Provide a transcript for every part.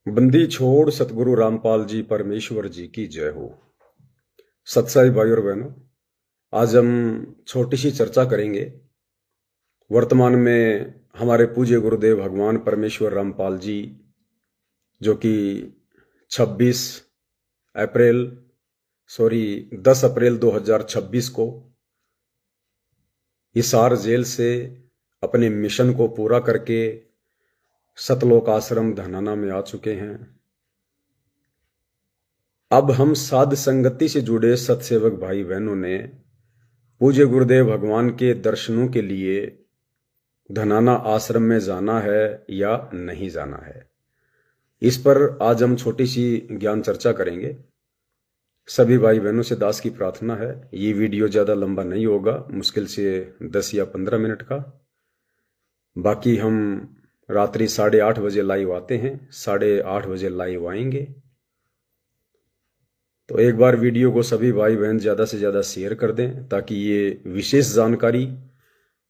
बंदी छोड़ सतगुरु रामपाल जी परमेश्वर जी की जय हो। सत्साई भाई और बहनों, आज हम छोटी सी चर्चा करेंगे। वर्तमान में हमारे पूज्य गुरुदेव भगवान परमेश्वर रामपाल जी, जो कि 26 अप्रैल 10 अप्रैल 2026 को हिसार जेल से अपने मिशन को पूरा करके सतलोक आश्रम धनाना में आ चुके हैं। अब हम साध संगति से जुड़े सत्सेवक भाई बहनों ने पूज्य गुरुदेव भगवान के दर्शनों के लिए धनाना आश्रम में जाना है या नहीं जाना है, इस पर आज हम छोटी सी ज्ञान चर्चा करेंगे। सभी भाई बहनों से दास की प्रार्थना है, ये वीडियो ज़्यादा लंबा नहीं होगा, मुश्किल से 10 या 15 मिनट का। बाकी हम रात्रि 8:30 बजे लाइव आते हैं, 8:30 बजे लाइव आएंगे। तो एक बार वीडियो को सभी भाई बहन ज़्यादा से ज़्यादा शेयर कर दें, ताकि ये विशेष जानकारी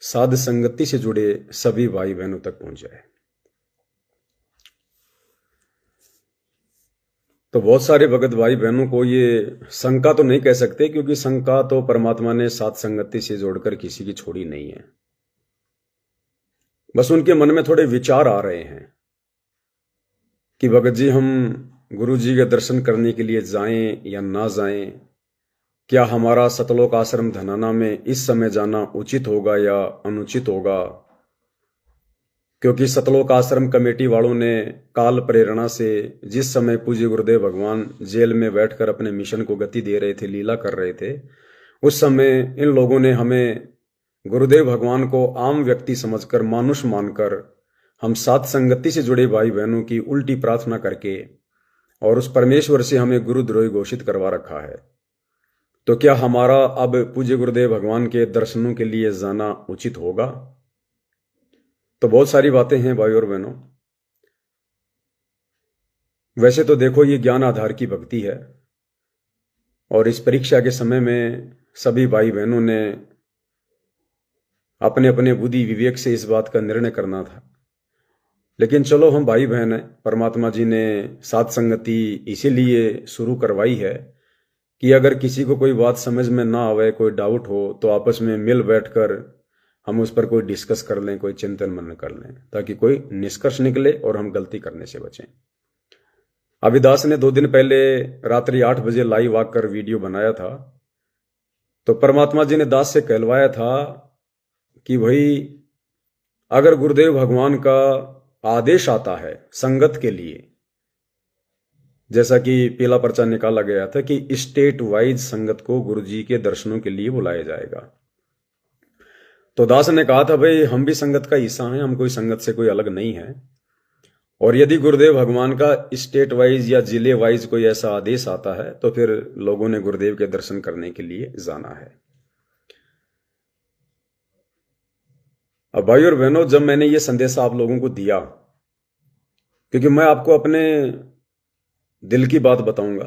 साध संगति से जुड़े सभी भाई बहनों तक पहुंच जाए। तो बहुत सारे भगत भाई बहनों को ये शंका तो नहीं कह सकते, क्योंकि शंका तो परमात्मा ने साध संगति से जोड़कर किसी की छोड़ी नहीं है। बस उनके मन में थोड़े विचार आ रहे हैं कि भगत जी, हम गुरु जी के दर्शन करने के लिए जाएं या ना जाएं, क्या हमारा सतलोक आश्रम धनाना में इस समय जाना उचित होगा या अनुचित होगा। क्योंकि सतलोक आश्रम कमेटी वालों ने काल प्रेरणा से जिस समय पूज्य गुरुदेव भगवान जेल में बैठकर अपने मिशन को गति दे रहे थे, लीला कर रहे थे, उस समय इन लोगों ने हमें गुरुदेव भगवान को आम व्यक्ति समझकर, मानुष मानकर, हम साध संगति से जुड़े भाई बहनों की उल्टी प्रार्थना करके और उस परमेश्वर से हमें गुरुद्रोही घोषित करवा रखा है। तो क्या हमारा अब पूज्य गुरुदेव भगवान के दर्शनों के लिए जाना उचित होगा। तो बहुत सारी बातें हैं भाई और बहनों। वैसे तो देखो, ये ज्ञान आधार की भक्ति है, और इस परीक्षा के समय में सभी भाई बहनों ने अपने अपने बुद्धि विवेक से इस बात का निर्णय करना था। लेकिन चलो, हम भाई बहन हैं, परमात्मा जी ने साध संगति इसीलिए शुरू करवाई है कि अगर किसी को कोई बात समझ में ना आवे, कोई डाउट हो, तो आपस में मिल बैठकर हम उस पर कोई डिस्कस कर लें, कोई चिंतन मनन कर लें, ताकि कोई निष्कर्ष निकले और हम गलती करने से बचें। अभिदास ने 2 दिन पहले रात्रि 8 बजे लाइव आकर वीडियो बनाया था। तो परमात्मा जी ने दास से कहलवाया था कि भाई, अगर गुरुदेव भगवान का आदेश आता है संगत के लिए, जैसा कि पीला पर्चा निकाला गया था कि स्टेट वाइज संगत को गुरु जी के दर्शनों के लिए बुलाया जाएगा, तो दास ने कहा था, भाई हम भी संगत का हिस्सा हैं, हम कोई संगत से कोई अलग नहीं है, और यदि गुरुदेव भगवान का स्टेट वाइज या जिले वाइज कोई ऐसा आदेश आता है तो फिर लोगों ने गुरुदेव के दर्शन करने के लिए जाना है। अब भाई और बहनों, जब मैंने ये संदेश आप लोगों को दिया, क्योंकि मैं आपको अपने दिल की बात बताऊंगा,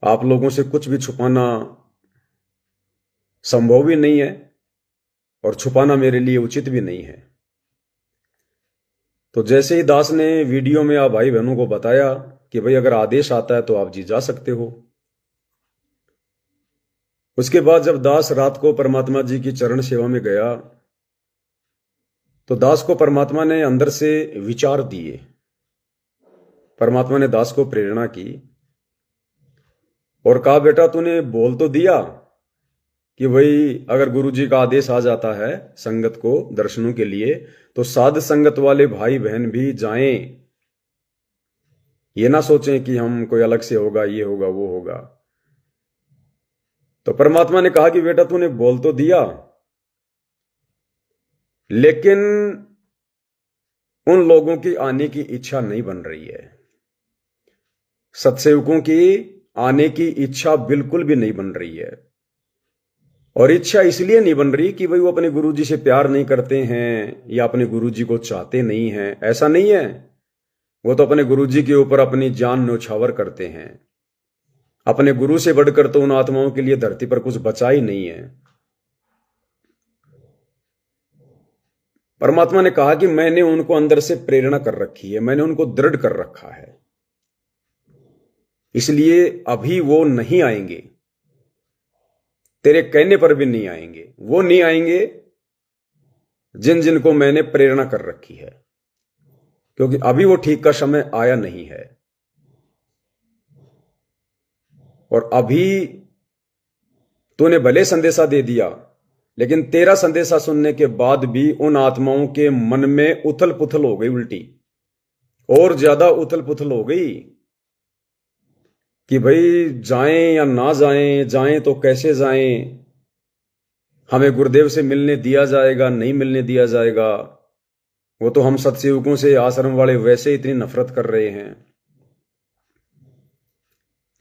आप लोगों से कुछ भी छुपाना संभव भी नहीं है और छुपाना मेरे लिए उचित भी नहीं है। तो जैसे ही दास ने वीडियो में आप भाई बहनों को बताया कि भाई अगर आदेश आता है तो आप जी जा सकते हो, उसके बाद जब दास रात को परमात्मा जी की चरण सेवा में गया, तो दास को परमात्मा ने अंदर से विचार दिए। परमात्मा ने दास को प्रेरणा की और कहा, बेटा तूने बोल तो दिया कि भाई अगर गुरु जी का आदेश आ जाता है संगत को दर्शनों के लिए, तो साध संगत वाले भाई बहन भी जाएं। ये ना सोचें कि हम कोई अलग से होगा, ये होगा, वो होगा। तो परमात्मा ने कहा कि बेटा तूने बोल तो दिया, लेकिन उन लोगों की आने की इच्छा नहीं बन रही है। सत्सेवकों की आने की इच्छा बिल्कुल भी नहीं बन रही है, और इच्छा इसलिए नहीं बन रही कि भाई वो अपने गुरुजी से प्यार नहीं करते हैं या अपने गुरुजी को चाहते नहीं हैं। ऐसा नहीं है, वो तो अपने गुरुजी के ऊपर अपनी जान न्यौछावर करते हैं। अपने गुरु से बढ़कर तो उन आत्माओं के लिए धरती पर कुछ बचा ही नहीं है। परमात्मा ने कहा कि मैंने उनको अंदर से प्रेरणा कर रखी है, मैंने उनको दृढ़ कर रखा है, इसलिए अभी वो नहीं आएंगे, तेरे कहने पर भी नहीं आएंगे। वो नहीं आएंगे जिन जिनको मैंने प्रेरणा कर रखी है, क्योंकि अभी वो ठीक का समय आया नहीं है। और अभी तूने भले संदेशा दे दिया, लेकिन तेरा संदेशा सुनने के बाद भी उन आत्माओं के मन में उथल पुथल हो गई, उल्टी और ज्यादा उथल पुथल हो गई कि भाई जाएं या ना जाएं, जाएं तो कैसे जाएं, हमें गुरुदेव से मिलने दिया जाएगा नहीं मिलने दिया जाएगा। वो तो हम सत्सेवकों से, आश्रम वाले वैसे इतनी नफरत कर रहे हैं।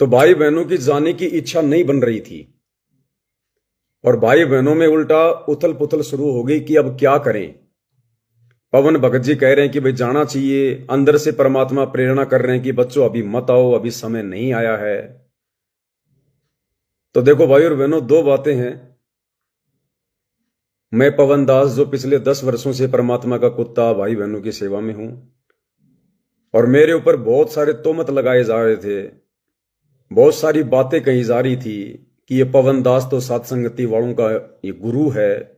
तो भाई बहनों की जाने की इच्छा नहीं बन रही थी, और भाई बहनों में उल्टा उथल पुथल शुरू हो गई कि अब क्या करें। पवन भगत जी कह रहे हैं कि भाई जाना चाहिए, अंदर से परमात्मा प्रेरणा कर रहे हैं कि बच्चों अभी मत आओ, अभी समय नहीं आया है। तो देखो भाई और बहनों, दो बातें हैं। मैं पवन दास, जो पिछले 10 वर्षों से परमात्मा का कुत्ता भाई बहनों की सेवा में हूं, और मेरे ऊपर बहुत सारे तोहमत लगाए जा रहे थे, बहुत सारी बातें कही जा रही थी कि ये पवन दास तो सत्संगति वालों का ये गुरु है,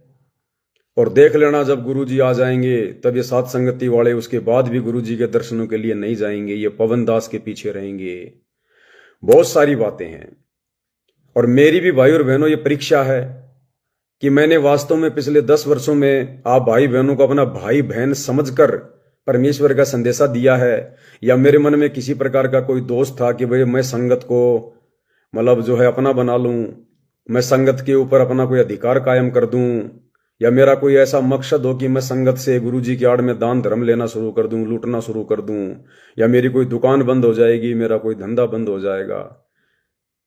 और देख लेना जब गुरु जी आ जाएंगे तब ये सत्संगति वाले उसके बाद भी गुरु जी के दर्शनों के लिए नहीं जाएंगे, ये पवन दास के पीछे रहेंगे। बहुत सारी बातें हैं। और मेरी भी भाई और बहनों ये परीक्षा है कि मैंने वास्तव में पिछले 10 वर्षों में आप भाई बहनों को अपना भाई बहन समझकर परमेश्वर का संदेशा दिया है, या मेरे मन में किसी प्रकार का कोई दोष था कि भाई मैं संगत को मतलब जो है अपना बना लूं, मैं संगत के ऊपर अपना कोई अधिकार कायम कर दूं, या मेरा कोई ऐसा मकसद हो कि मैं संगत से गुरु जी की आड़ में दान धर्म लेना शुरू कर दूं, लूटना शुरू कर दूं, या मेरी कोई दुकान बंद हो जाएगी, मेरा कोई धंधा बंद हो जाएगा।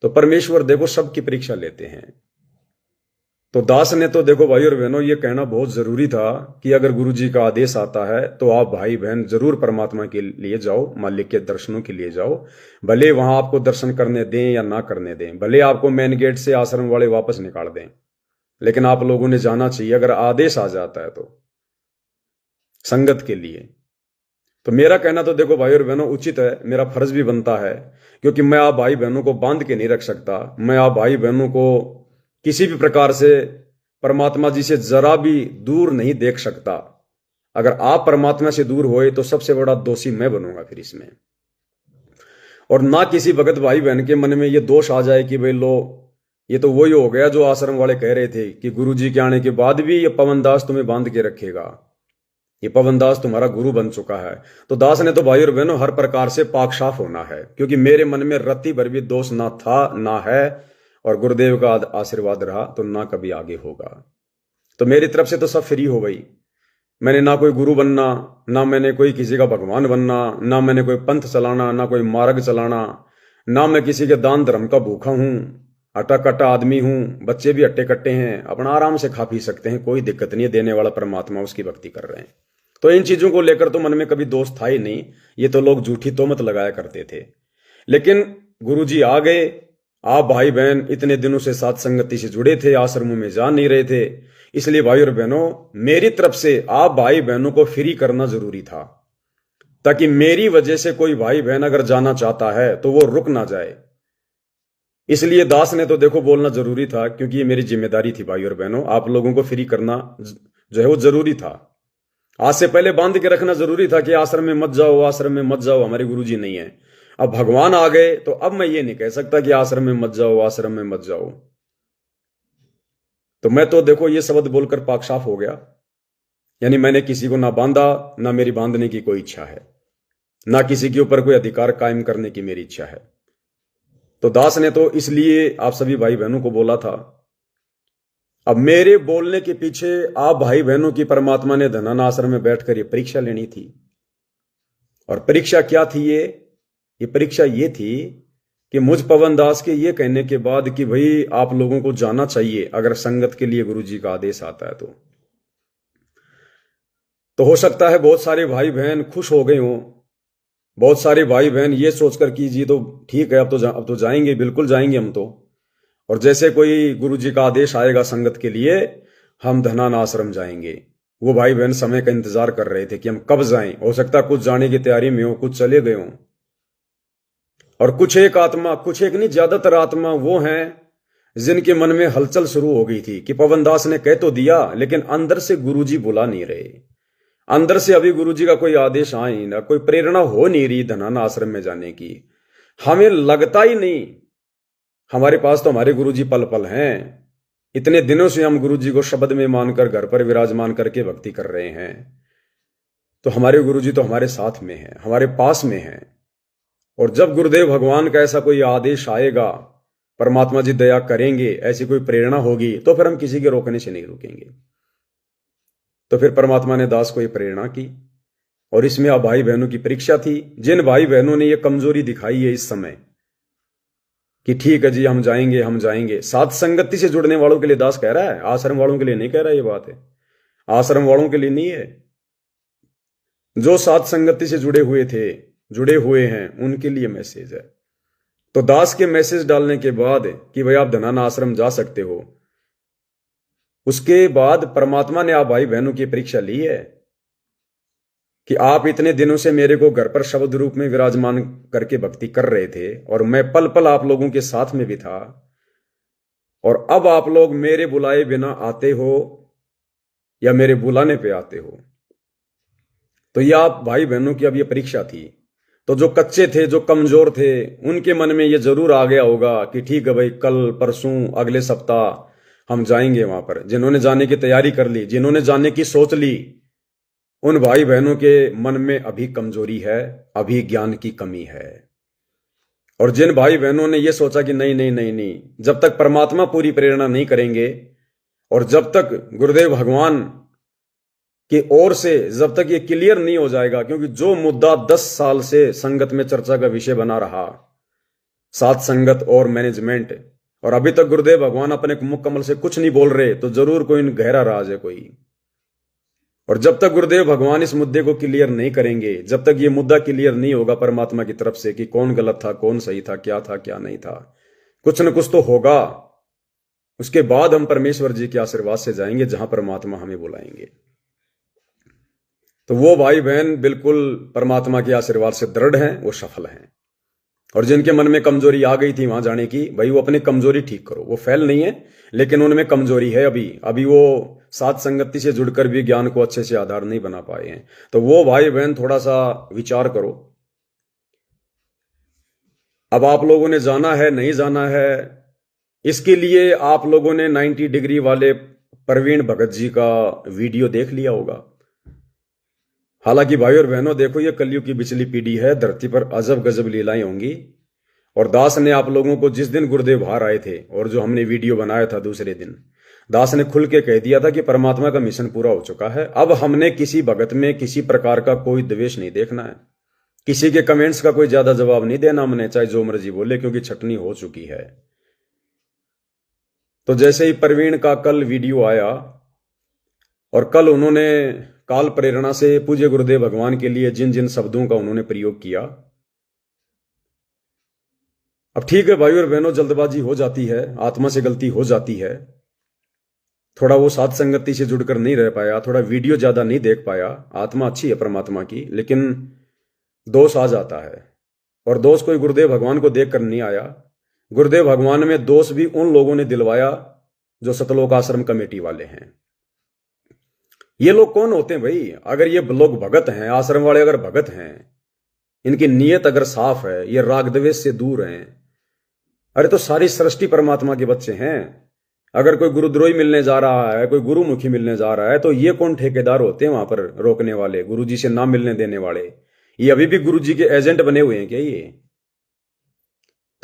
तो परमेश्वर देखो सबकी परीक्षा लेते हैं। तो दास ने तो देखो भाई और बहनों ये कहना बहुत जरूरी था कि अगर गुरु जी का आदेश आता है तो आप भाई बहन जरूर परमात्मा के लिए जाओ, मालिक के दर्शनों के लिए जाओ। भले वहां आपको दर्शन करने दें या ना करने दें, भले आपको मेन गेट से आश्रम वाले वापस निकाल दें, लेकिन आप लोगों ने जाना चाहिए अगर आदेश आ जाता है तो संगत के लिए। तो मेरा कहना तो देखो भाई और बहनों उचित है, मेरा फर्ज भी बनता है, क्योंकि मैं आप भाई बहनों को बांध के नहीं रख सकता। मैं आप भाई बहनों को किसी भी प्रकार से परमात्मा जी से जरा भी दूर नहीं देख सकता। अगर आप परमात्मा से दूर होए तो सबसे बड़ा दोषी मैं बनूंगा फिर इसमें। और ना किसी भगत भाई बहन के मन में ये दोष आ जाए कि भाई लो ये तो वही हो गया जो आश्रम वाले कह रहे थे कि गुरु जी के आने के बाद भी ये पवन दास तुम्हें बांध के रखेगा, ये पवन दास तुम्हारा गुरु बन चुका है। तो दास ने तो भाई और बहनों हर प्रकार से पाक साफ होना है, क्योंकि मेरे मन में रत्ती भर भी दोष ना था ना है, और गुरुदेव का आशीर्वाद रहा तो ना कभी आगे होगा। तो मेरी तरफ से तो सब फ्री हो गई। मैंने ना कोई गुरु बनना, ना मैंने कोई किसी का भगवान बनना, ना मैंने कोई पंथ चलाना, ना कोई मार्ग चलाना, ना मैं किसी के दान धर्म का भूखा हूं। अटा कट्टा आदमी हूं, बच्चे भी अट्टे कट्टे हैं, अपना आराम से खा पी सकते हैं, कोई दिक्कत नहीं है। देने वाला परमात्मा, उसकी भक्ति कर रहे हैं। तो इन चीजों को लेकर तो मन में कभी दोष था ही नहीं। ये तो लोग झूठी तोहमत लगाया करते थे। लेकिन गुरु जी आ गए, आप भाई बहन इतने दिनों से साथ संगति से जुड़े थे, आश्रमों में जा नहीं रहे थे, इसलिए भाई और बहनों मेरी तरफ से आप भाई बहनों को फ्री करना जरूरी था, ताकि मेरी वजह से कोई भाई बहन अगर जाना चाहता है तो वो रुक ना जाए। इसलिए दास ने तो देखो बोलना जरूरी था, क्योंकि ये मेरी जिम्मेदारी थी भाई और बहनों। आप लोगों को फ्री करना जो है वो जरूरी था। आज से पहले बांध के रखना जरूरी था कि आश्रम में मत जाओ, आश्रम में मत जाओ, हमारे गुरु जी नहीं है। अब भगवान आ गए तो अब मैं ये नहीं कह सकता कि आश्रम में मत जाओ, आश्रम में मत जाओ। तो मैं तो देखो ये शब्द बोलकर पाक साफ हो गया। यानी मैंने किसी को ना बांधा, ना मेरी बांधने की कोई इच्छा है, ना किसी के ऊपर कोई अधिकार कायम करने की मेरी इच्छा है। तो दास ने तो इसलिए आप सभी भाई बहनों को बोला था। अब मेरे बोलने के पीछे आप भाई बहनों की परमात्मा ने धनान आश्रम में बैठकर ये परीक्षा लेनी थी। और परीक्षा क्या थी? ये परीक्षा ये थी कि मुझ पवन दास के ये कहने के बाद कि भाई आप लोगों को जाना चाहिए अगर संगत के लिए गुरु जी का आदेश आता है तो हो सकता है बहुत सारे भाई बहन खुश हो गए हों। बहुत सारे भाई बहन ये सोचकर कि जी तो ठीक है, अब तो जाएंगे, बिल्कुल जाएंगे हम तो। और जैसे कोई गुरु जी का आदेश आएगा संगत के लिए, हम धनान आश्रम जाएंगे। वो भाई बहन समय का इंतजार कर रहे थे कि हम कब जाएं। हो सकता कुछ जाने की तैयारी में हो, कुछ चले गए हों, और कुछ एक आत्मा, कुछ एक नहीं ज्यादातर आत्मा वो हैं जिनके मन में हलचल शुरू हो गई थी कि पवनदास ने कह तो दिया, लेकिन अंदर से गुरुजी बुला नहीं रहे। अंदर से अभी गुरुजी का कोई आदेश आ ही ना, कोई प्रेरणा हो नहीं रही धनाना आश्रम में जाने की। हमें लगता ही नहीं, हमारे पास तो हमारे गुरुजी पल पल हैं। इतने दिनों से हम गुरुजी को शब्द में मानकर घर पर विराजमान करके भक्ति कर रहे हैं, तो हमारे गुरुजी तो हमारे साथ में हैं, हमारे पास में हैं। और जब गुरुदेव भगवान का ऐसा कोई आदेश आएगा, परमात्मा जी दया करेंगे, ऐसी कोई प्रेरणा होगी, तो फिर हम किसी के रोकने से नहीं रुकेंगे। तो फिर परमात्मा ने दास को ये प्रेरणा की, और इसमें अब भाई बहनों की परीक्षा थी। जिन भाई बहनों ने ये कमजोरी दिखाई है इस समय कि ठीक है जी हम जाएंगे हम जाएंगे, साथ संगति से जुड़ने वालों के लिए दास कह रहा है, आश्रम वालों के लिए नहीं कह रहा। ये बात है आश्रम वालों के लिए नहीं है। जो साथ संगति से जुड़े हुए थे, जुड़े हुए हैं, उनके लिए मैसेज है। तो दास के मैसेज डालने के बाद कि भाई आप धनाना आश्रम जा सकते हो, उसके बाद परमात्मा ने आप भाई बहनों की परीक्षा ली है कि आप इतने दिनों से मेरे को घर पर शब्द रूप में विराजमान करके भक्ति कर रहे थे, और मैं पल पल आप लोगों के साथ में भी था, और अब आप लोग मेरे बुलाए बिना आते हो या मेरे बुलाने पे आते हो। तो ये आप भाई बहनों की अब ये परीक्षा थी। तो जो कच्चे थे, जो कमजोर थे, उनके मन में ये जरूर आ गया होगा कि ठीक है भाई, कल परसों अगले सप्ताह हम जाएंगे वहां पर। जिन्होंने जाने की तैयारी कर ली, जिन्होंने जाने की सोच ली, उन भाई बहनों के मन में अभी कमजोरी है, अभी ज्ञान की कमी है। और जिन भाई बहनों ने यह सोचा कि नहीं नहीं नहीं नहीं, जब तक परमात्मा पूरी प्रेरणा नहीं करेंगे, और जब तक गुरुदेव भगवान की ओर से जब तक ये क्लियर नहीं हो जाएगा, क्योंकि जो मुद्दा 10 साल से संगत में चर्चा का विषय बना रहा, साथ संगत और मैनेजमेंट, और अभी तक गुरुदेव भगवान अपने मुख कमल से कुछ नहीं बोल रहे, तो जरूर कोई गहरा राज है कोई। और जब तक गुरुदेव भगवान इस मुद्दे को क्लियर नहीं करेंगे, जब तक ये मुद्दा क्लियर नहीं होगा परमात्मा की तरफ से कि कौन गलत था, कौन सही था क्या नहीं था, कुछ न कुछ तो होगा। उसके बाद हम परमेश्वर जी के आशीर्वाद से जाएंगे जहां परमात्मा हमें बुलाएंगे। तो वो भाई बहन बिल्कुल परमात्मा के आशीर्वाद से दृढ़ हैं, वो सफल हैं। और जिनके मन में कमजोरी आ गई थी वहां जाने की, भाई वो अपनी कमजोरी ठीक करो। वो फेल नहीं है, लेकिन उनमें कमजोरी है। अभी वो साथ संगति से जुड़कर भी ज्ञान को अच्छे से आधार नहीं बना पाए हैं। तो वो भाई बहन थोड़ा सा विचार करो। अब आप लोगों ने जाना है नहीं जाना है, इसके लिए आप लोगों ने 90 डिग्री वाले प्रवीण भगत जी का वीडियो देख लिया होगा। हालांकि भाई और बहनों देखो, ये कलयुग की बिचली पीढ़ी है, धरती पर अजब गजब लीलाएं होंगी। और दास ने आप लोगों को जिस दिन गुरुदेव बाहर आए थे और जो हमने वीडियो बनाया था दूसरे दिन, दास ने खुल के कह दिया था कि परमात्मा का मिशन पूरा हो चुका है। अब हमने किसी भगत में किसी प्रकार का कोई द्वेष नहीं देखना है, किसी के कमेंट्स का कोई ज्यादा जवाब नहीं देना हमने, चाहे जो मर्जी बोले, क्योंकि छटनी हो चुकी है। तो जैसे ही प्रवीण का कल वीडियो आया, और कल उन्होंने काल प्रेरणा से पूज्य गुरुदेव भगवान के लिए जिन जिन शब्दों का उन्होंने प्रयोग किया, अब ठीक है भाई और बहनों, जल्दबाजी हो जाती है, आत्मा से गलती हो जाती है, थोड़ा वो साथ संगति से जुड़कर नहीं रह पाया, थोड़ा वीडियो ज्यादा नहीं देख पाया। आत्मा अच्छी है परमात्मा की, लेकिन दोष आ जाता है। और दोष कोई गुरुदेव भगवान को देखकर नहीं आया, गुरुदेव भगवान में दोष भी उन लोगों ने दिलवाया जो सतलोक आश्रम कमेटी वाले हैं। ये लोग कौन होते हैं भाई? अगर ये लोग भगत हैं, आश्रम वाले अगर भगत हैं, इनकी नीयत अगर साफ है, ये राग द्वेष से दूर हैं, अरे तो सारी सृष्टि परमात्मा के बच्चे हैं। अगर कोई गुरुद्रोही मिलने जा रहा है, कोई गुरुमुखी मिलने जा रहा है, तो ये कौन ठेकेदार होते हैं वहां पर रोकने वाले, गुरुजी से ना मिलने देने वाले? ये अभी भी गुरुजी के एजेंट बने हुए हैं क्या ये?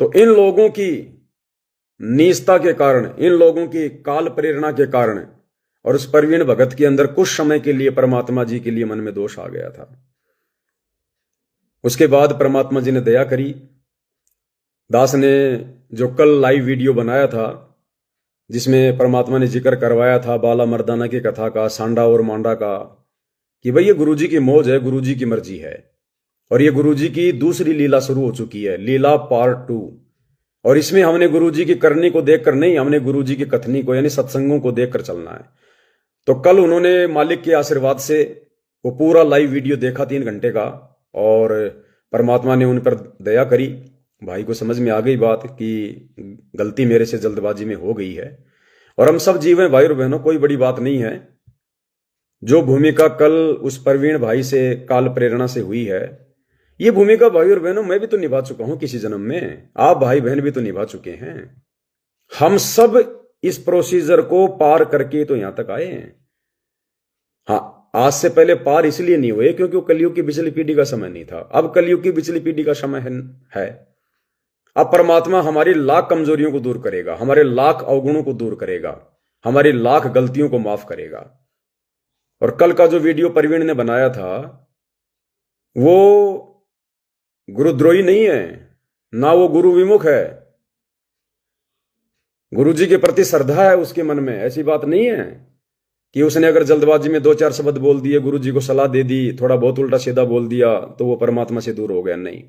तो इन लोगों की नीचता के कारण, इन लोगों की काल प्रेरणा के कारण, और उस प्रवीण भगत के अंदर कुछ समय के लिए परमात्मा जी के लिए मन में दोष आ गया था। उसके बाद परमात्मा जी ने दया करी। दास ने जो कल लाइव वीडियो बनाया था, जिसमें परमात्मा ने जिक्र करवाया था बाला मर्दाना की कथा का, सांडा और मांडा का, कि भाई ये गुरुजी की मौज है, गुरुजी की मर्जी है, और ये गुरुजी की दूसरी लीला शुरू हो चुकी है, लीला पार्ट 2। और इसमें हमने गुरुजी की करनी को देखकर नहीं, हमने गुरुजी की कथनी को यानी सत्संगों को देखकर चलना है। तो कल उन्होंने मालिक के आशीर्वाद से वो पूरा लाइव वीडियो देखा 3 घंटे का, और परमात्मा ने उन पर दया करी। भाई को समझ में आ गई बात कि गलती मेरे से जल्दबाजी में हो गई है। और हम सब जीव हैं भाई और बहनों, कोई बड़ी बात नहीं है। जो भूमिका कल उस प्रवीण भाई से काल प्रेरणा से हुई है, ये भूमिका भाई और बहनों मैं भी तो निभा चुका हूं किसी जन्म में, आप भाई बहन भी तो निभा चुके हैं। हम सब इस प्रोसीजर को पार करके तो यहां तक आए हैं। हाँ, आज से पहले पार इसलिए नहीं हुए क्योंकि वो कलयुग की पिछली पीढ़ी का समय नहीं था। अब कलयुग की पिछली पीढ़ी का समय है। अब परमात्मा हमारी लाख कमजोरियों को दूर करेगा, हमारे लाख अवगुणों को दूर करेगा, हमारी लाख गलतियों को माफ करेगा। और कल का जो वीडियो प्रवीण ने बनाया था वो गुरुद्रोही नहीं है, ना वो गुरु विमुख है। गुरु जी के प्रति श्रद्धा है उसके मन में। ऐसी बात नहीं है कि उसने अगर जल्दबाजी में 2-4 शब्द बोल दिए, गुरु जी को सलाह दे दी, थोड़ा बहुत उल्टा सीधा बोल दिया तो वो परमात्मा से दूर हो गया। नहीं,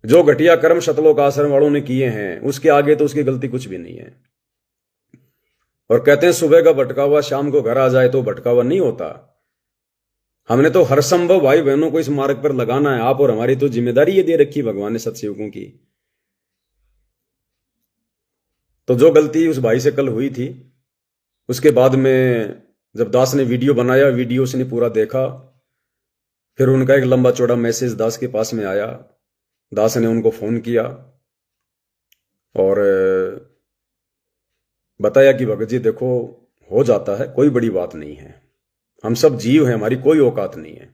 जो घटिया कर्म शतलोक आश्रम वालों ने किए हैं उसके आगे तो उसकी गलती कुछ भी नहीं है। और कहते हैं सुबह का भटका हुआ शाम को घर आ जाए तो भटका हुआ नहीं होता। हमने तो हर संभव भाई बहनों को इस मार्ग पर लगाना है। आप और हमारी तो जिम्मेदारी ये दे रखी भगवान ने सत्सेवकों की। तो जो गलती उस भाई से कल हुई थी, उसके बाद में जब दास ने वीडियो बनाया, वीडियो उसने पूरा देखा, फिर उनका एक लंबा चौड़ा मैसेज दास के पास में आया। दास ने उनको फोन किया और बताया कि भगत जी देखो, हो जाता है, कोई बड़ी बात नहीं है, हम सब जीव हैं, हमारी कोई औकात नहीं है।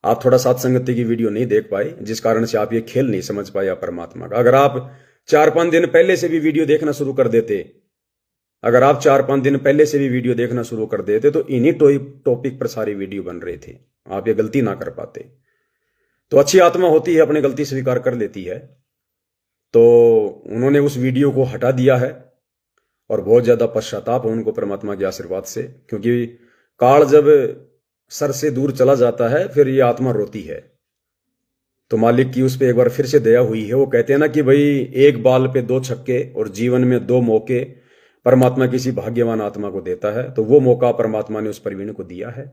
आप थोड़ा साथ संगति की वीडियो नहीं देख पाए जिस कारण से आप ये खेल नहीं समझ पाए परमात्मा का। अगर आप 4-5 दिन पहले से भी वीडियो देखना शुरू कर देते, अगर आप 4-5 दिन पहले से भी वीडियो देखना शुरू कर देते तो इन्हीं टॉपिक पर सारी वीडियो बन रहे थे। आप ये गलती ना कर पाते। तो अच्छी आत्मा होती है, अपनी गलती स्वीकार कर लेती है। तो उन्होंने उस वीडियो को हटा दिया है और बहुत ज्यादा पश्चाताप है उनको परमात्मा के आशीर्वाद से, क्योंकि काल जब सर से दूर चला जाता है फिर ये आत्मा रोती है। तो मालिक की उस पर एक बार फिर से दया हुई है। वो कहते हैं ना कि भाई एक बाल पे 2 छक्के और जीवन में 2 मौके परमात्मा किसी भाग्यवान आत्मा को देता है। तो वो मौका परमात्मा ने उस प्रवीण को दिया है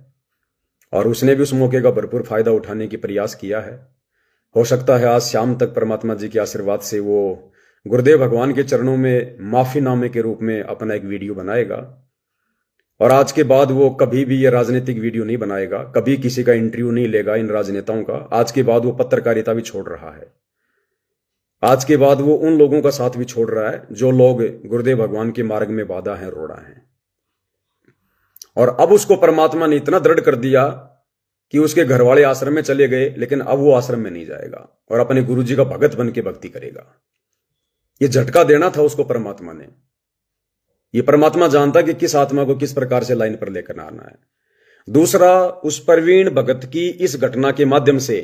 और उसने भी उस मौके का भरपूर फायदा उठाने की प्रयास किया है। हो सकता है आज शाम तक परमात्मा जी के आशीर्वाद से वो गुरुदेव भगवान के चरणों में माफीनामे के रूप में अपना एक वीडियो बनाएगा। और आज के बाद वो कभी भी ये राजनीतिक वीडियो नहीं बनाएगा, कभी किसी का इंटरव्यू नहीं लेगा इन राजनेताओं का। आज के बाद वो पत्रकारिता भी छोड़ रहा है। आज के बाद वो उन लोगों का साथ भी छोड़ रहा है जो लोग गुरुदेव भगवान के मार्ग में बाधा है, रोड़ा है। और अब उसको परमात्मा ने इतना दृढ़ कर दिया कि उसके घर वाले आश्रम में चले गए, लेकिन अब वो आश्रम में नहीं जाएगा और अपने गुरु जी का भगत बन के भक्ति करेगा। ये झटका देना था उसको परमात्मा ने। ये परमात्मा जानता कि किस आत्मा को किस प्रकार से लाइन पर लेकर आना है। दूसरा, उस प्रवीण भगत की इस घटना के माध्यम से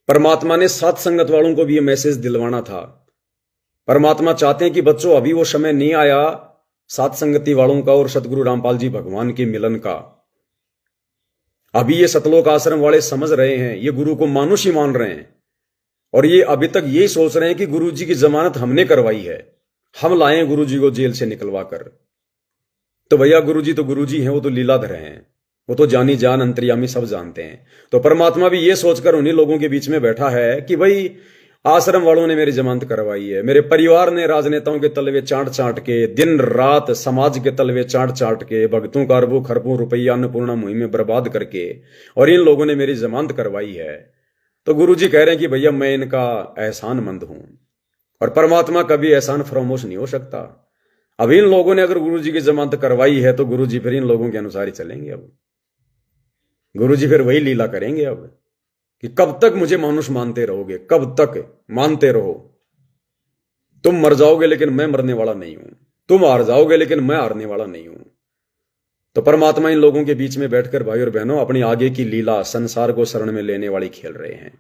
परमात्मा ने सात संगत वालों को भी ये मैसेज दिलवाना था। परमात्मा चाहते हैं कि बच्चों अभी वो समय नहीं आया सात संगति वालों का और सतगुरु रामपाल जी भगवान के मिलन का। अभी ये सतलोक आश्रम वाले समझ रहे हैं, ये गुरु को मानुष ही मान रहे हैं और ये अभी तक यही सोच रहे हैं कि गुरु जी की जमानत हमने करवाई है, हम लाए गुरु जी को जेल से निकलवा कर। तो भैया गुरु जी तो गुरु जी हैं, वो तो लीलाधर हैं, वो तो जानी जान अंतर्यामी सब जानते हैं। तो परमात्मा भी ये सोचकर उन्हीं लोगों के बीच में बैठा है कि भाई आश्रम वालों ने मेरी जमानत करवाई है, मेरे परिवार ने राजनेताओं के तलवे चाट चाट के, दिन रात समाज के तलवे चाट चाट के, भक्तों का अरबों खरबों रुपया अन्नपूर्णा मुहिम में बर्बाद करके, और इन लोगों ने मेरी जमानत करवाई है। तो गुरु जी कह रहे हैं कि भैया मैं इनका एहसानमंद हूं और परमात्मा कभी एहसान फरामोश नहीं हो सकता। अब इन लोगों ने अगर गुरु जी की जमानत करवाई है तो गुरु जी फिर इन लोगों के अनुसार ही चलेंगे। अब गुरु जी फिर वही लीला करेंगे अब कि कब तक मुझे मानुष मानते रहोगे, कब तक मानते रहो। तुम मर जाओगे लेकिन मैं मरने वाला नहीं हूं, तुम हार जाओगे लेकिन मैं हारने वाला नहीं हूं। तो परमात्मा इन लोगों के बीच में बैठकर भाई और बहनों अपनी आगे की लीला संसार को शरण में लेने वाली खेल रहे हैं।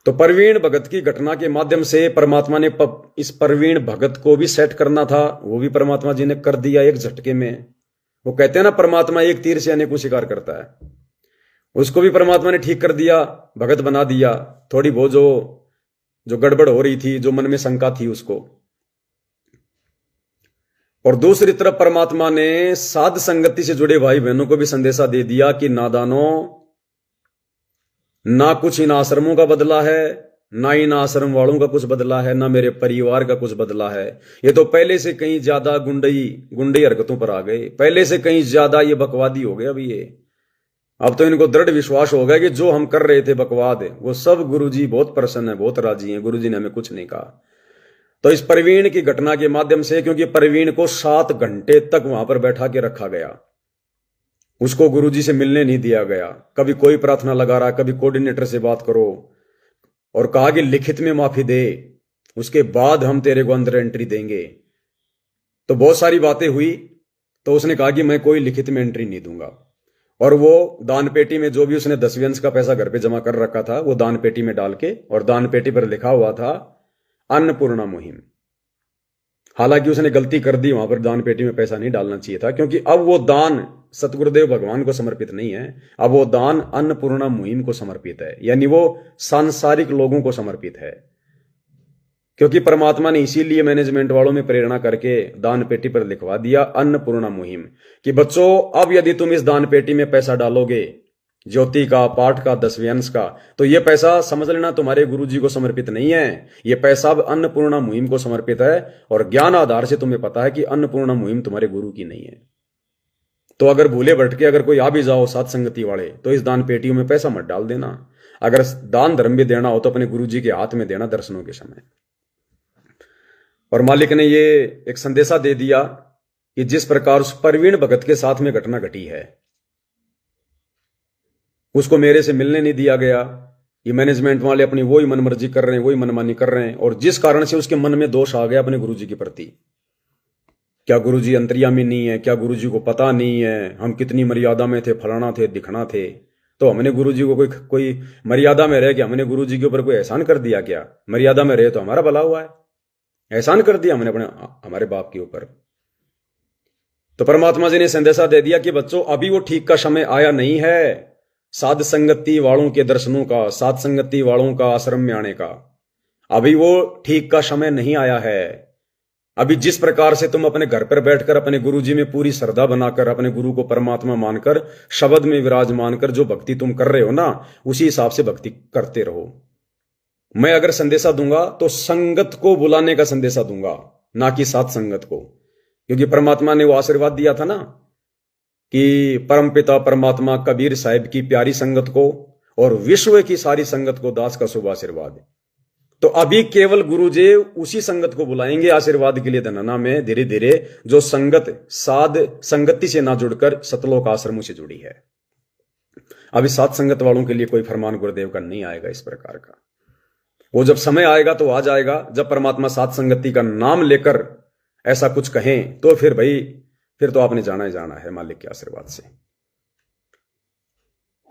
तो प्रवीण भगत की घटना के माध्यम से परमात्मा ने इस प्रवीण भगत को भी सेट करना था, वो भी परमात्मा जी ने कर दिया एक झटके में। वो कहते हैं ना परमात्मा एक तीर से अनेकों शिकार करता है, उसको भी परमात्मा ने ठीक कर दिया, भगत बना दिया। थोड़ी बहुत जो गड़बड़ हो रही थी, जो मन में शंका थी उसको। और दूसरी तरफ परमात्मा ने साध संगति से जुड़े भाई बहनों को भी संदेशा दे दिया कि नादानों, ना कुछ इन आश्रमों का बदला है, ना इन आश्रम वालों का कुछ बदला है, ना मेरे परिवार का कुछ बदला है। ये तो पहले से कहीं ज्यादा गुंडई हरकतों पर आ गए, पहले से कहीं ज्यादा ये बकवादी हो गए। अभी ये अब तो इनको दृढ़ विश्वास हो गया कि जो हम कर रहे थे बकवाद, वो सब गुरुजी बहुत प्रसन्न है, बहुत राजी हैं, गुरुजी ने हमें कुछ नहीं कहा। तो इस प्रवीण की घटना के माध्यम से, क्योंकि प्रवीण को 7 घंटे तक वहां पर बैठा के रखा गया, उसको गुरुजी से मिलने नहीं दिया गया, कभी कोई प्रार्थना लगा रहा, कभी कोऑर्डिनेटर से बात करो, और कहा कि लिखित में माफी दे, उसके बाद हम तेरे को अंदर एंट्री देंगे। तो बहुत सारी बातें हुई, तो उसने कहा कि मैं कोई लिखित में एंट्री नहीं दूंगा। और वो दान पेटी में जो भी उसने 10वें अंश का पैसा घर पे जमा कर रखा था, वो दान पेटी में डाल के, और दान पेटी पर लिखा हुआ था अन्नपूर्णा मुहिम। हालांकि उसने गलती कर दी, वहां पर दान पेटी में पैसा नहीं डालना चाहिए था, क्योंकि अब वो दान सतगुरुदेव भगवान को समर्पित नहीं है, अब वो दान अन्नपूर्णा मुहिम को समर्पित है, यानी वो सांसारिक लोगों को समर्पित है। क्योंकि परमात्मा ने इसीलिए मैनेजमेंट वालों में प्रेरणा करके दान पेटी पर लिखवा दिया अन्नपूर्णा मुहिम, कि बच्चों अब यदि तुम इस दान पेटी में पैसा डालोगे, ज्योति का, पाठ का, 10वें अंश का, तो यह पैसा समझ लेना तुम्हारे गुरुजी को समर्पित नहीं है, यह पैसा अब अन्नपूर्णा मुहिम को समर्पित है। और ज्ञान आधार से तुम्हें पता है कि अन्नपूर्णा मुहिम तुम्हारे गुरु की नहीं है। तो अगर भूले भटके अगर कोई आ भी जाओ साथ संगति वाले, तो इस दान पेटियों में पैसा मत डाल देना। अगर दान धर्म भी देना हो तो अपने गुरुजी के हाथ में देना दर्शनों के समय। और मालिक ने ये एक संदेशा दे दिया कि जिस प्रकार उस प्रवीण भगत के साथ में घटना घटी है, उसको मेरे से मिलने नहीं दिया गया, ये मैनेजमेंट वाले अपनी वही मनमर्जी कर रहे हैं, वही मनमानी कर रहे हैं, और जिस कारण से उसके मन में दोष आ गया अपने गुरुजी के प्रति। क्या गुरुजी अंतर्यामी नहीं है? क्या गुरुजी को पता नहीं है हम कितनी मर्यादा में थे, फलाना थे, दिखना थे? तो हमने गुरुजी को कोई मर्यादा में रह के हमने गुरुजी के ऊपर कोई एहसान कर दिया क्या? मर्यादा में रहे तो हमारा भला हुआ है, एहसान कर दिया हमने हमारे बाप के ऊपर। तो परमात्मा जी ने संदेशा दे दिया कि बच्चों अभी वो ठीक का समय आया नहीं है साध संगति वालों के दर्शनों का, साध संगति वालों का आश्रम में आने का। अभी वो ठीक का समय नहीं आया है। अभी जिस प्रकार से तुम अपने घर पर बैठकर अपने गुरुजी में पूरी श्रद्धा बनाकर, अपने गुरु को परमात्मा मानकर, शब्द में विराजमान कर जो भक्ति तुम कर रहे हो ना, उसी हिसाब से भक्ति करते रहो। मैं अगर संदेशा दूंगा तो संगत को बुलाने का संदेशा दूंगा, ना कि साथ संगत को। क्योंकि परमात्मा ने वो आशीर्वाद दिया था ना कि परमपिता परमात्मा कबीर साहिब की प्यारी संगत को और विश्व की सारी संगत को दास का शुभ आशीर्वाद। तो अभी केवल गुरुजी उसी संगत को बुलाएंगे आशीर्वाद के लिए धनना में, धीरे धीरे जो संगत साध संगति से ना जुड़कर सतलोक आश्रमों से जुड़ी है। अभी साथ संगत वालों के लिए कोई फरमान गुरुदेव का नहीं आएगा इस प्रकार का। वो जब समय आएगा तो आ जाएगा, जब परमात्मा साथ संगति का नाम लेकर ऐसा कुछ कहें तो फिर भाई फिर तो आपने जाना ही जाना है मालिक के आशीर्वाद से।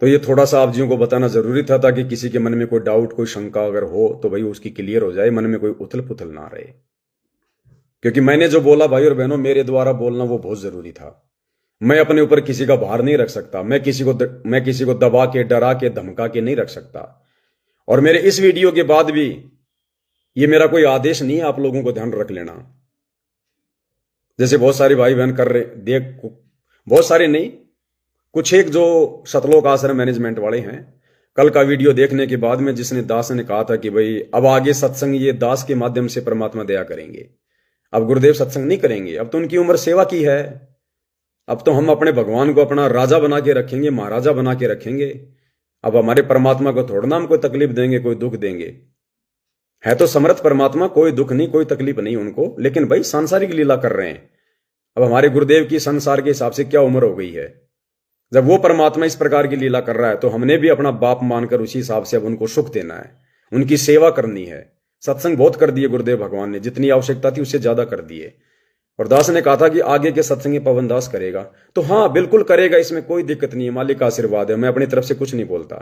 तो ये थोड़ा सा आप जियों को बताना जरूरी था ताकि किसी के मन में कोई डाउट, कोई शंका अगर हो तो भाई उसकी क्लियर हो जाए, मन में कोई उथल पुथल ना रहे। क्योंकि मैंने जो बोला भाई और बहनों, मेरे द्वारा बोलना वो बहुत जरूरी था। मैं अपने ऊपर किसी का भार नहीं रख सकता, मैं किसी को दबा के, डरा के, धमका के नहीं रख सकता। और मेरे इस वीडियो के बाद भी ये मेरा कोई आदेश नहीं है, आप लोगों को ध्यान रख लेना। जैसे बहुत सारे भाई बहन कर रहे, बहुत सारे नहीं, कुछ एक जो सतलोक आश्रम मैनेजमेंट वाले हैं, कल का वीडियो देखने के बाद में जिसने दास ने कहा था कि भाई अब आगे सत्संग ये दास के माध्यम से परमात्मा दया करेंगे, अब गुरुदेव सत्संग नहीं करेंगे, अब तो उनकी उम्र सेवा की है, अब तो हम अपने भगवान को अपना राजा बना के रखेंगे, महाराजा बना के रखेंगे, अब हमारे परमात्मा को थोड़ा ना हम कोई तकलीफ देंगे, कोई दुख देंगे। है तो समर्थ परमात्मा, कोई दुख नहीं, कोई तकलीफ नहीं उनको, लेकिन भाई सांसारिक लीला कर रहे हैं। अब हमारे गुरुदेव की संसार के हिसाब से क्या उम्र हो गई है? जब वो परमात्मा इस प्रकार की लीला कर रहा है तो हमने भी अपना बाप मानकर उसी हिसाब से अब उनको सुख देना है, उनकी सेवा करनी है। सत्संग बहुत कर दिए गुरुदेव भगवान ने, जितनी आवश्यकता थी उससे ज्यादा कर दिए। और दास ने कहा था कि आगे के सत्संग पवन दास करेगा, तो हाँ बिल्कुल करेगा, इसमें कोई दिक्कत नहीं है, मालिक का आशीर्वाद है, मैं अपनी तरफ से कुछ नहीं बोलता।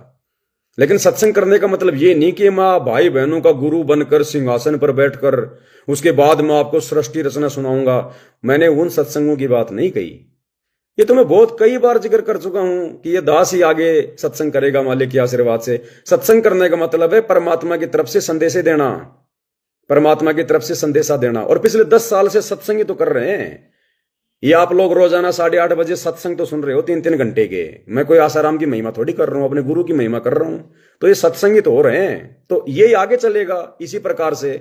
लेकिन सत्संग करने का मतलब ये नहीं कि मैं भाई बहनों का गुरु बनकर सिंहासन पर बैठकर उसके बाद मैं आपको सृष्टि रचना सुनाऊंगा। मैंने उन सत्संगों की बात नहीं कही। ये तो मैं बहुत कई बार जिक्र कर चुका हूं कि ये दास ही आगे सत्संग करेगा मालिक के आशीर्वाद से। सत्संग करने का मतलब है परमात्मा की तरफ से संदेश देना, परमात्मा की तरफ से संदेशा देना। और पिछले 10 साल से सत्संग तो कर रहे हैं, ये आप लोग रोजाना 8:30 बजे सत्संग तो सुन रहे हो 3-3 घंटे के। मैं कोई आसाराम की महिमा थोड़ी कर रहा हूं, अपने गुरु की महिमा कर रहा हूं। तो ये सत्संग ही तो हो रहे हैं, तो यही आगे चलेगा इसी प्रकार से।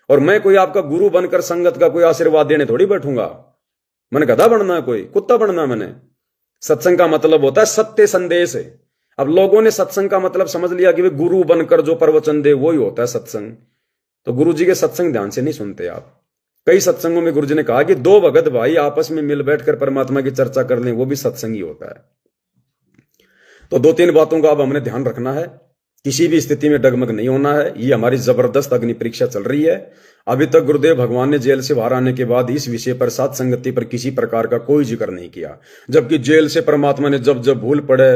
और मैं कोई आपका गुरु बनकर संगत का कोई आशीर्वाद देने थोड़ी बैठूंगा। मैंने गधा बनना है, कोई कुत्ता बनना है मैंने। सत्संग का मतलब होता है सत्य संदेश है। अब लोगों ने सत्संग का मतलब समझ लिया कि वे गुरु बनकर जो प्रवचन दे वही होता है सत्संग। तो गुरु जी के सत्संग ध्यान से नहीं सुनते आप। कई सत्संगों में गुरु जी ने कहा कि दो भगत भाई आपस में मिल बैठकर परमात्मा की चर्चा कर लें, वो भी सत्संग ही होता है। तो 2-3 बातों का अब हमने ध्यान रखना है। किसी भी स्थिति में डगमग नहीं होना है। ये हमारी जबरदस्त अग्नि परीक्षा चल रही है। अभी तक गुरुदेव भगवान ने जेल से बाहर आने के बाद इस विषय पर सात संगति पर किसी प्रकार का कोई जिक्र नहीं किया, जबकि जेल से परमात्मा ने जब जब भूल पड़े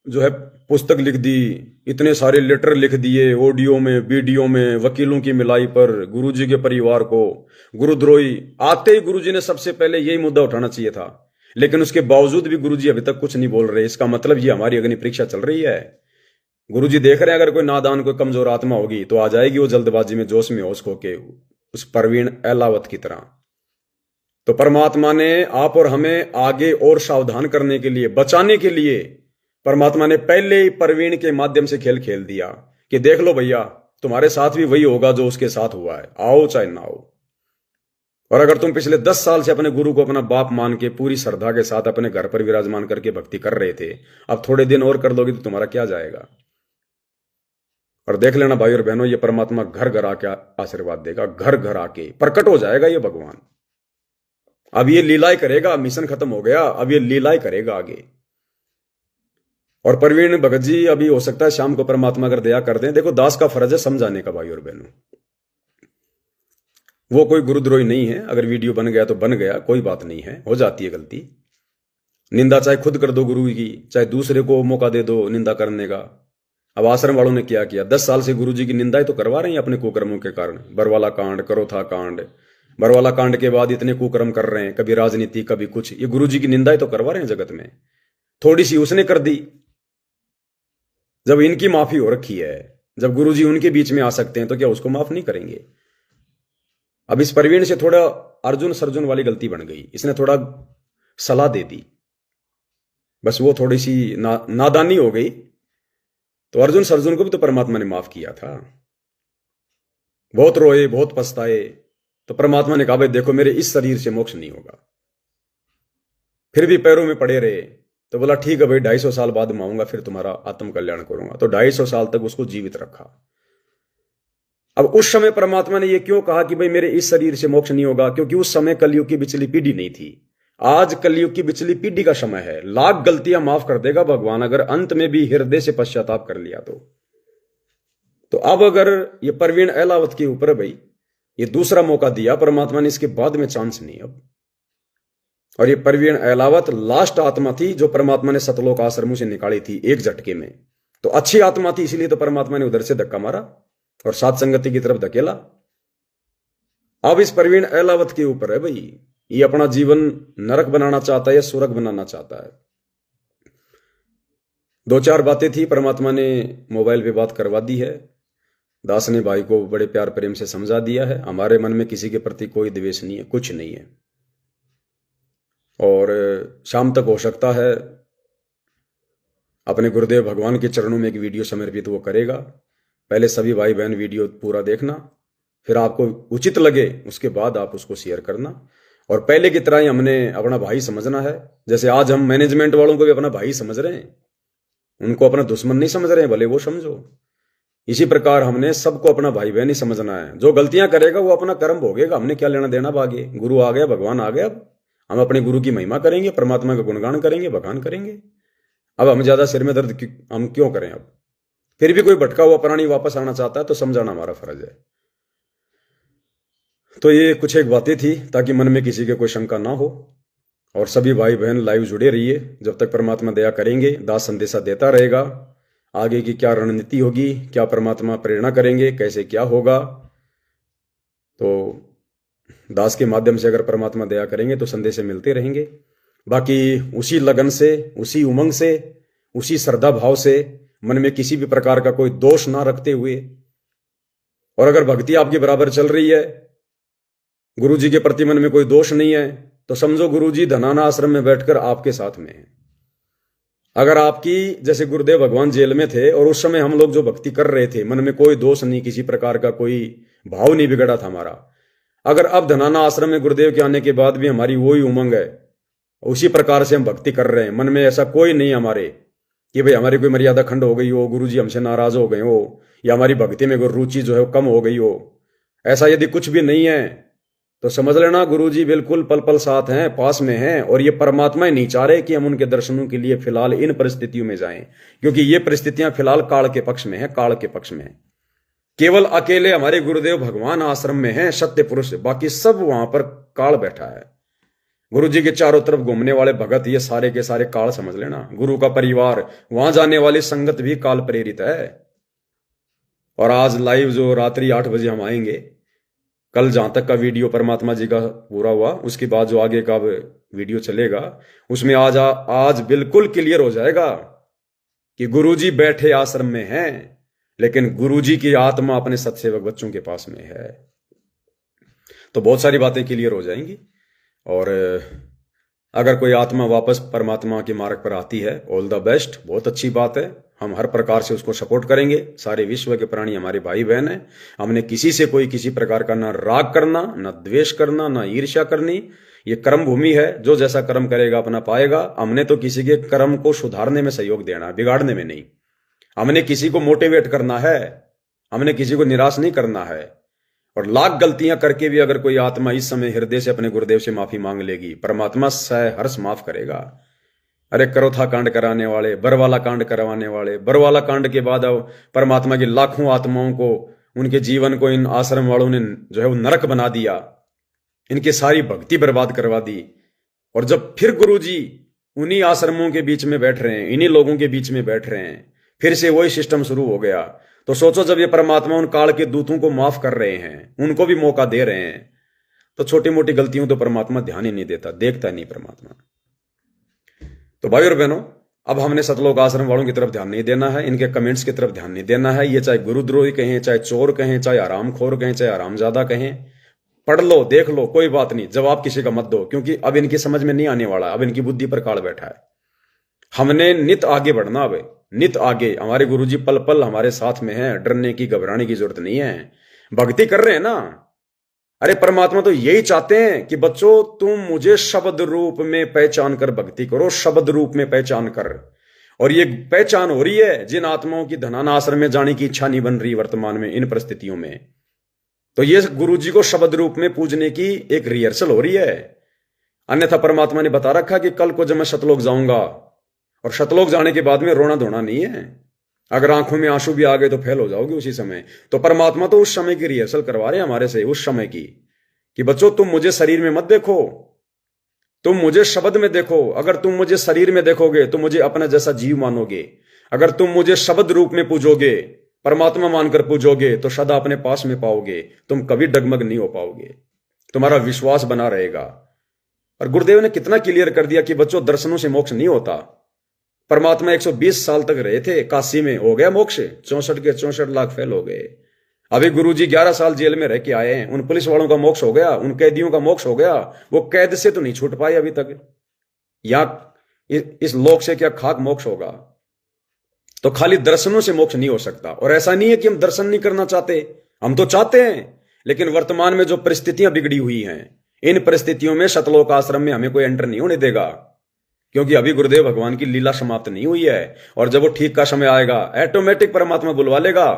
जो है पुस्तक लिख दी, इतने सारे लेटर लिख दिए, ऑडियो में वीडियो में वकीलों की मिलाई पर गुरुजी के परिवार को गुरुद्रोही। आते ही गुरुजी ने सबसे पहले यही मुद्दा उठाना चाहिए था, लेकिन उसके बावजूद भी गुरुजी अभी तक कुछ नहीं बोल रहे। इसका मतलब ये हमारी अग्नि परीक्षा चल रही है। गुरुजी देख रहे हैं अगर कोई नादान कोई कमजोर आत्मा होगी तो आ जाएगी वो जल्दबाजी में जोश में होश खो के उस परवीन एलावत की तरह। तो परमात्मा ने आप और हमें आगे और सावधान करने के लिए, बचाने के लिए परमात्मा ने पहले ही परवीन के माध्यम से खेल खेल दिया कि देख लो भैया तुम्हारे साथ भी वही होगा जो उसके साथ हुआ है, आओ चाहे ना आओ। और अगर तुम पिछले 10 साल से अपने गुरु को अपना बाप मान के पूरी श्रद्धा के साथ अपने घर पर विराजमान करके भक्ति कर रहे थे, अब थोड़े दिन और कर लोगे तो तुम्हारा क्या जाएगा। और देख लेना भाई और बहनों, ये परमात्मा घर घर आके आशीर्वाद देगा, घर घर आके प्रकट हो जाएगा ये भगवान। अब ये लीलाएं करेगा, मिशन खत्म हो गया, अब ये लीलाएं करेगा आगे। और परवीन भगत जी अभी हो सकता है शाम को परमात्मा अगर दया कर दें, देखो दास का फर्ज है समझाने का भाई और बहनों, वो कोई गुरुद्रोही नहीं है। अगर वीडियो बन गया तो बन गया, कोई बात नहीं है, हो जाती है गलती। निंदा चाहे खुद कर दो गुरु की, चाहे दूसरे को मौका दे दो निंदा करने का। अब आश्रम वालों ने क्या किया, 10 साल से गुरु जी की निंदाएं तो करवा रहे हैं अपने कुकर्मों के कारण। बरवाला कांड, करोथा कांड, बरवाला कांड के बाद इतने कुकर्म कर रहे हैं, कभी राजनीति कभी कुछ, ये गुरु जी की निंदाएं तो करवा रहे हैं जगत में। थोड़ी सी उसने कर दी, जब इनकी माफी हो रखी है, जब गुरु जी उनके बीच में आ सकते हैं तो क्या उसको माफ नहीं करेंगे। अब इस परवीन से थोड़ा अर्जुन सर्जुन वाली गलती बन गई, इसने थोड़ा सलाह दे दी, बस वो थोड़ी सी नादानी हो गई। तो अर्जुन सर्जुन को भी तो परमात्मा ने माफ किया था, बहुत रोए बहुत पछताए, तो परमात्मा ने कहा भाई देखो मेरे इस शरीर से मोक्ष नहीं होगा। फिर भी पैरों में पड़े रहे, तो बोला ठीक है भाई 250 साल बाद मैं आऊंगा, फिर तुम्हारा आत्म कल्याण करूंगा। तो 250 साल तक उसको जीवित रखा। अब उस समय परमात्मा ने यह क्यों कहा कि भाई मेरे इस शरीर से मोक्ष नहीं होगा, क्योंकि उस समय कलयुग की बिचली पीढ़ी नहीं थी। आज कलयुग की बिचली पीढ़ी का समय है, लाख गलतियां माफ कर देगा भगवान अगर अंत में भी हृदय से पश्चाताप कर लिया तो अब अगर ये परवीन एलावत के ऊपर भाई ये दूसरा मौका दिया परमात्मा ने, इसके बाद में चांस नहीं अब। और ये परवीन एलावत लास्ट आत्मा थी जो परमात्मा ने सतलोक आश्रमों से निकाली थी एक झटके में। तो अच्छी आत्मा थी, इसलिए तो परमात्मा ने उधर से धक्का मारा और सात संगति की तरफ धकेला। अब इस परवीन एलावत के ऊपर है भाई, ये अपना जीवन नरक बनाना चाहता है या स्वर्ग बनाना चाहता है। 2-4 बातें थी, परमात्मा ने मोबाइल पे बात करवा दी है। दास ने भाई को बड़े प्यार प्रेम से समझा दिया है। हमारे मन में किसी के प्रति कोई द्वेष नहीं है, कुछ नहीं है। और शाम तक हो सकता है अपने गुरुदेव भगवान के चरणों में एक वीडियो समर्पित वो करेगा। पहले सभी भाई बहन वीडियो पूरा देखना, फिर आपको उचित लगे उसके बाद आप उसको शेयर करना। और पहले की तरह ही हमने अपना भाई समझना है। जैसे आज हम मैनेजमेंट वालों को भी अपना भाई समझ रहे हैं, उनको अपना दुश्मन नहीं समझ रहे हैं, भले वो समझो। इसी प्रकार हमने सबको अपना भाई बहन ही समझना है। जो गलतियां करेगा वो अपना कर्म भोगेगा, हमने क्या लेना देना। बागे गुरु आ गया, भगवान आ गया, अब हम अपने गुरु की महिमा करेंगे, परमात्मा का गुणगान करेंगे, बखान करेंगे। अब हम ज्यादा सिर में दर्द हम क्यों करें। अब फिर भी कोई भटका हुआ प्राणी वापस आना चाहता है तो समझाना हमारा फर्ज है। तो ये कुछ एक बातें थी ताकि मन में किसी के कोई शंका ना हो। और सभी भाई बहन लाइव जुड़े रहिए, जब तक परमात्मा दया करेंगे दास संदेशा देता रहेगा। आगे की क्या रणनीति होगी, क्या परमात्मा प्रेरणा करेंगे, कैसे क्या होगा, तो दास के माध्यम से अगर परमात्मा दया करेंगे तो संदेश मिलते रहेंगे। बाकी उसी लगन से, उसी उमंग से, उसी श्रद्धा भाव से, मन में किसी भी प्रकार का कोई दोष ना रखते हुए, और अगर भक्ति आपकी बराबर चल रही है, गुरु जी के प्रति मन में कोई दोष नहीं है, तो समझो गुरुजी धनाना आश्रम में बैठकर आपके साथ में है। अगर आपकी, जैसे गुरुदेव भगवान जेल में थे और उस समय हम लोग जो भक्ति कर रहे थे, मन में कोई दोष नहीं, किसी प्रकार का कोई भाव नहीं बिगड़ा था हमारा, अगर अब धनाना आश्रम में गुरुदेव के आने के बाद भी हमारी वही उमंग है, उसी प्रकार से हम भक्ति कर रहे हैं, मन में ऐसा कोई नहीं हमारे कि भाई हमारी कोई मर्यादा खंड हो गई हो, गुरुजी हमसे नाराज हो गए हो, या हमारी भक्ति में कोई रुचि जो है कम हो गई हो, ऐसा यदि कुछ भी नहीं है तो समझ लेना गुरुजी बिल्कुल पल पल साथ हैं, पास में हैं। और ये परमात्मा ही नहीं चाह रहे कि हम उनके दर्शनों के लिए फिलहाल इन परिस्थितियों में जाएं, क्योंकि ये परिस्थितियां फिलहाल काल के पक्ष में है, काल के पक्ष में है। केवल अकेले हमारे गुरुदेव भगवान आश्रम में हैं, सत्य पुरुष, बाकी सब वहां पर काल बैठा है। गुरुजी के चारों तरफ घूमने वाले भगत ये सारे के सारे काल, समझ लेना। गुरु का परिवार, वहां जाने वाली संगत भी काल प्रेरित है। और आज लाइव जो रात्रि 8 बजे हम आएंगे, कल जहां तक का वीडियो परमात्मा जी का पूरा हुआ, उसके बाद जो आगे का वीडियो चलेगा उसमें आज बिल्कुल क्लियर हो जाएगा कि गुरुजी बैठे आश्रम में हैं, लेकिन गुरुजी की आत्मा अपने सत्सेवक बच्चों के पास में है। तो बहुत सारी बातें क्लियर हो जाएंगी। और अगर कोई आत्मा वापस परमात्मा के मार्ग पर आती है, ऑल द बेस्ट, बहुत अच्छी बात है। हम हर प्रकार से उसको सपोर्ट करेंगे। सारे विश्व के प्राणी हमारे भाई बहन हैं। हमने किसी से कोई किसी प्रकार का ना राग करना, ना द्वेष करना, ना ईर्ष्या करनी। ये कर्म भूमि है, जो जैसा कर्म करेगा अपना पाएगा। हमने तो किसी के कर्म को सुधारने में सहयोग देना, बिगाड़ने में नहीं। हमने किसी को मोटिवेट करना है, हमने किसी को निराश नहीं करना है। और लाख गलतियां करके भी अगर कोई आत्मा इस समय हृदय से अपने गुरुदेव से माफी मांग लेगी, परमात्मा सहर्ष माफ करेगा। अरे करोथा कांड कराने वाले, बरवाला कांड करवाने वाले, बरवाला कांड के बाद अब परमात्मा की लाखों आत्माओं को, उनके जीवन को इन आश्रम वालों ने जो है वो नरक बना दिया, इनकी सारी भक्ति बर्बाद करवा दी। और जब फिर गुरुजी उन्हीं आश्रमों के बीच में बैठ रहे हैं, इन्हीं लोगों के बीच में बैठ रहे हैं, फिर से वही सिस्टम शुरू हो गया। तो सोचो, जब ये परमात्मा उन काल के दूतों को माफ कर रहे हैं, उनको भी मौका दे रहे हैं, तो छोटी मोटी गलतियों तो परमात्मा ध्यान ही नहीं देता, देखता नहीं परमात्मा। तो भाई और बहनों, अब हमने सतलोक आश्रम वालों की तरफ ध्यान नहीं देना है, इनके कमेंट्स की तरफ ध्यान नहीं देना है। ये चाहे गुरुद्रोही कहें, चाहे चोर कहें, चाहे आरामखोर कहें, चाहे आरामजादा कहें, पढ़ लो, देख लो, कोई बात नहीं, जवाब किसी का मत दो, क्योंकि अब इनकी समझ में नहीं आने वाला। अब इनकी बुद्धि पर काल बैठा है। हमने नित आगे बढ़ना, अब नित आगे। हमारे गुरुजी पल पल हमारे साथ में हैं, डरने की, घबराने की जरूरत नहीं है। भक्ति कर रहे हैं ना। अरे परमात्मा तो यही चाहते हैं कि बच्चों, तुम मुझे शब्द रूप में पहचान कर भक्ति करो, शब्द रूप में पहचान कर। और ये पहचान हो रही है जिन आत्माओं की धनाना आश्रम में जाने की इच्छा नहीं बन रही वर्तमान में इन परिस्थितियों में, तो ये गुरुजी को शब्द रूप में पूजने की एक रिहर्सल हो रही है। अन्यथा परमात्मा ने बता रखा कि कल को जब मैं सतलोक जाऊंगा, और सतलोक जाने के बाद में रोना धोना नहीं है। अगर आंखों में आंसू भी आ गए तो फेल हो जाओगे उसी समय। तो परमात्मा तो उस समय की रिहर्सल करवा रहे हैं हमारे से, उस समय की, कि बच्चों तुम मुझे शरीर में मत देखो, तुम मुझे शब्द में देखो। अगर तुम मुझे शरीर में देखोगे तो मुझे अपना जैसा जीव मानोगे। अगर तुम मुझे शब्द रूप में पूजोगे, परमात्मा मानकर पूजोगे, तो सदा अपने पास में पाओगे। तुम कभी डगमग नहीं हो पाओगे, तुम्हारा विश्वास बना रहेगा। और गुरुदेव ने कितना क्लियर कर दिया कि बच्चों, दर्शनों से मोक्ष नहीं होता। परमात्मा 120 साल तक रहे थे काशी में, हो गया मोक्ष, 64 के 64 लाख फेल हो गए। अभी गुरुजी 11 साल जेल में रह के आए हैं, उन पुलिस वालों का मोक्ष हो गया, उन कैदियों का मोक्ष हो गया। वो कैद से तो नहीं छूट पाए अभी तक। यहां इस लोक से क्या खाक मोक्ष होगा। तो खाली दर्शनों से मोक्ष नहीं हो सकता। और ऐसा नहीं है कि हम दर्शन नहीं करना चाहते, हम तो चाहते हैं, लेकिन वर्तमान में जो परिस्थितियां बिगड़ी हुई हैं, इन परिस्थितियों में सतलोक आश्रम में हमें कोई एंटर नहीं होने देगा, क्योंकि अभी गुरुदेव भगवान की लीला समाप्त नहीं हुई है। और जब वो ठीक का समय आएगा, ऑटोमेटिक परमात्मा बुलवा लेगा।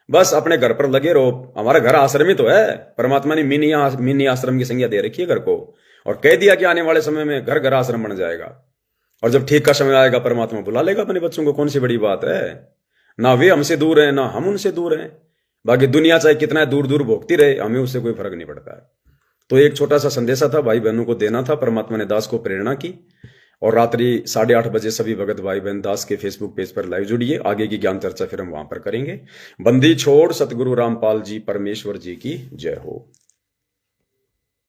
बस अपने घर पर लगे रहो। हमारा घर आश्रम ही तो है। परमात्मा ने मिनी आश्रम की संज्ञा दे रखी है घर को, और कह दिया कि आने वाले समय में घर घर आश्रम बन जाएगा। और जब ठीक का समय आएगा, परमात्मा बुला लेगा अपने बच्चों को। कौन सी बड़ी बात है। ना वे हमसे दूर हैं, ना हम उनसे दूर हैं। बाकी दुनिया चाहे कितना दूर दूर भोगती रहे, हमें उससे कोई फर्क नहीं पड़ता है। तो एक छोटा सा संदेशा था, भाई बहनों को देना था। परमात्मा ने दास को प्रेरणा की। और रात्रि 8:30 बजे सभी भगत भाई बहन दास के फेसबुक पेज पर लाइव जुड़िए। आगे की ज्ञान चर्चा फिर हम वहां पर करेंगे। बंदी छोड़ सतगुरु रामपाल जी परमेश्वर जी की जय हो।